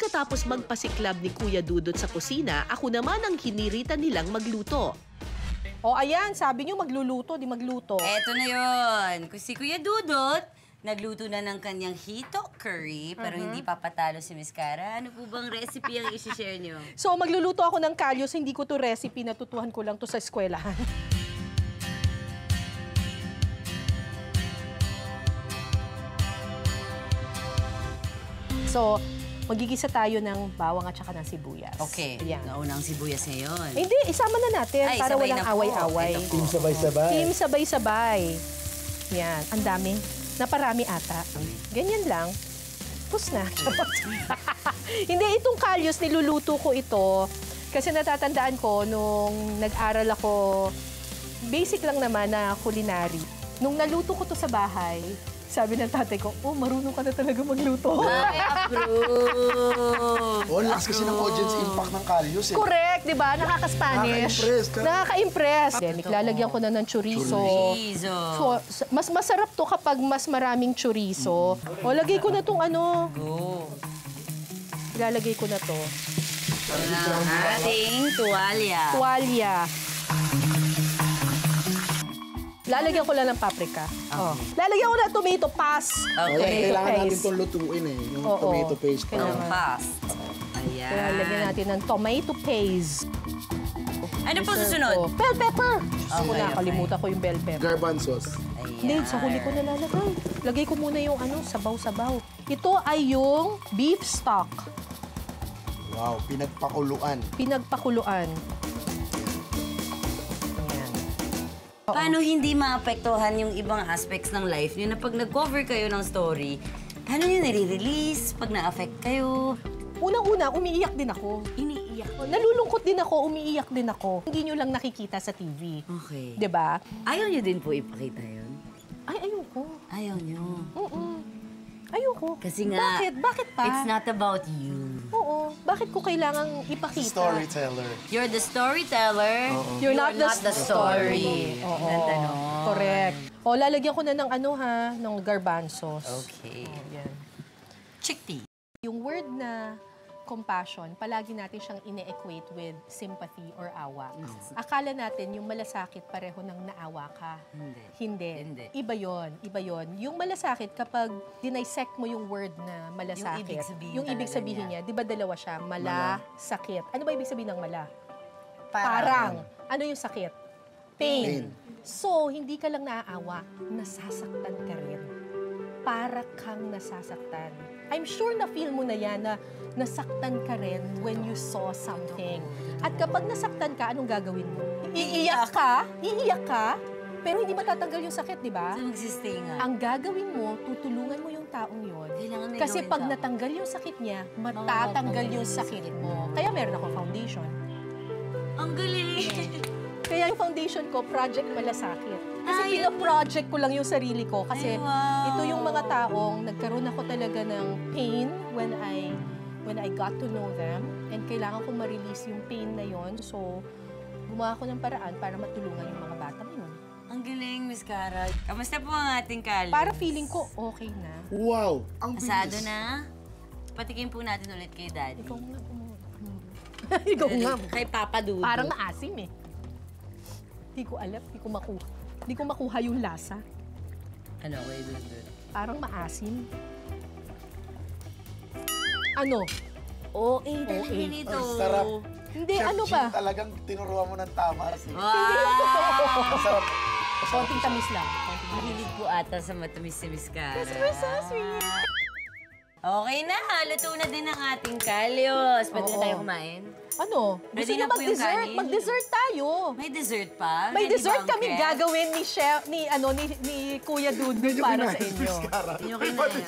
Pagkatapos magpasiklab ni Kuya Dudut sa kusina, ako naman ang hiniritan nilang magluto. O ayan, sabi niyo magluluto, di magluto. Eto na yun. Si Kuya Dudut, nagluto na ng kanyang hito curry, pero hindi papatalo si Miss Cara. Ano po bang recipe ang isi-share niyo? So magluluto ako ng kalyos, hindi ko to recipe, natutuhan ko lang to sa eskwelahan. So, magigisa tayo ng bawang at saka ng sibuyas. Okay. Ayan. Naunang sibuyas ngayon. Hindi, isama na natin Ay, para sabay walang na po. away-away. Ito po. Team sabay-sabay. Team sabay-sabay. Yan, ang dami. Naparami ata. Ganyan lang. Tapos na. Hindi, itong kalyos, niluluto ko ito. Kasi natatandaan ko, nung nag-aral ako, basic lang naman na culinary. Nung naluto ko to sa bahay, sabi ng tatay ko, oh, marunong ka na talaga magluto. Ay, approve! Oh, lakas kasi ng audience impact ng kalyos eh. Correct, di ba? Nakaka-Spanish. Nakaka-impress ka. Nakaka-impress. Lalagyan ko na ng chorizo. Chorizo. So, mas masarap to kapag mas maraming chorizo. O, lagay ko na tong ano. Go. Ilalagay ko na to. Ang ating tuwalya. Tuwalya. Lalagyan ko lang ng paprika. Oh. Lalagyan ko ng tomato paste. Okay. Kailangan natin paste. itong lutuin eh. Yung Oo. tomato paste. Ang fast. Ayan. Kaya lagyan natin ng tomato paste. Ano po susunod? Oh, bell pepper. Ako Okay, nakalimutan ko yung bell pepper. Garbanzos. Hindi, sa huli ko nalalagay. Lagay ko muna yung ano, sabaw-sabaw. Ito ay yung beef stock. Wow, pinagpakuluan. Pinagpakuluan. Ayan. Paano hindi maapektuhan yung ibang aspects ng life niyo na pag nag-cover kayo ng story, paano niyo nare-release pag na-affect kayo? Unang-una, umiiyak din ako. Iniiyak. Nalulungkot din ako, umiiyak din ako. Hindi nyo lang nakikita sa TV. Okay. 'Di ba? Ayaw niyo din po ipakita yun? Ay, ayoko. Ayaw niyo. Ayoko. Kasi nga, Bakit? Bakit pa? it's not about you. Oo. Bakit ko kailangang ipakita? Storyteller. You're the storyteller. You're not the story. Oo. Ganda nun. Correct. O, lalagyan ko na ng ano ha, ng garbanzos. Okay. Yan. Chickpea. Yung word na compassion, palagi natin siyang ine-equate with sympathy or awa. Akala natin yung malasakit pareho ng naawa ka. Hindi. Iba yon, iba yon. Yung malasakit, kapag dinisect mo yung word na malasakit, yung ibig sabihin niya, di ba dalawa siya? Sakit. Ano ba ibig sabihin ng mala? Parang. Ano yung sakit? Pain. So, hindi ka lang naaawa, nasasaktan ka rin. Para kang nasasaktan. I'm sure na-feel mo na yan na nasaktan ka rin when you saw something. At kapag nasaktan ka, anong gagawin mo? Iiyak ka, pero hindi matatanggal yung sakit, di ba? So, magsistay nga. Ang gagawin mo, tutulungan mo yung taong yun. Kailangan may Kasi gawin pag ka. natanggal yung sakit niya, matatanggal yung sakit mo. Kaya meron ako foundation. Ang galing! Kaya yung foundation ko, Project Malasakit. Kasi Ay, pina-project ko lang yung sarili ko. Kasi Ay, wow. ito yung mga taong nagkaroon ako talaga ng pain when I got to know them. And kailangan ko ma-release yung pain na yon. So, gumawa ko ng paraan para matulungan yung mga bata yun. Ang galing, Miss Cara. Kamusta po ang ating kalis? Para feeling ko, okay na. Wow, ang bilis. Asado na? Patikim po natin ulit kay Daddy. Ikaw nga. Ikaw nga. Kay Papa Dudu. Parang maasim eh. Hindi ko alam, hindi ko makuha yung lasa. Ano kay Dudu? Parang maasim. Ano? OA talaga nito. Ang sarap. Hindi, Chef ano Jim, ba? talagang tinuruan mo ng tama. Wow! Ang sarap. Konting tamis lang. Konting tamis. Mahilig po ata sa matamis si Miss Cara. We're so sweet. Okay na, luto na din ang ating kalyos. Pwede na Oo. tayo kumain? Ano? Gusto Ready niyo na po yung mag-dessert? kanin? Mag-dessert tayo. May dessert pa? May Ready dessert ba ang kami Chef? gagawin ni Chef, ni Kuya Dudu para sa inyo. Yung kinain.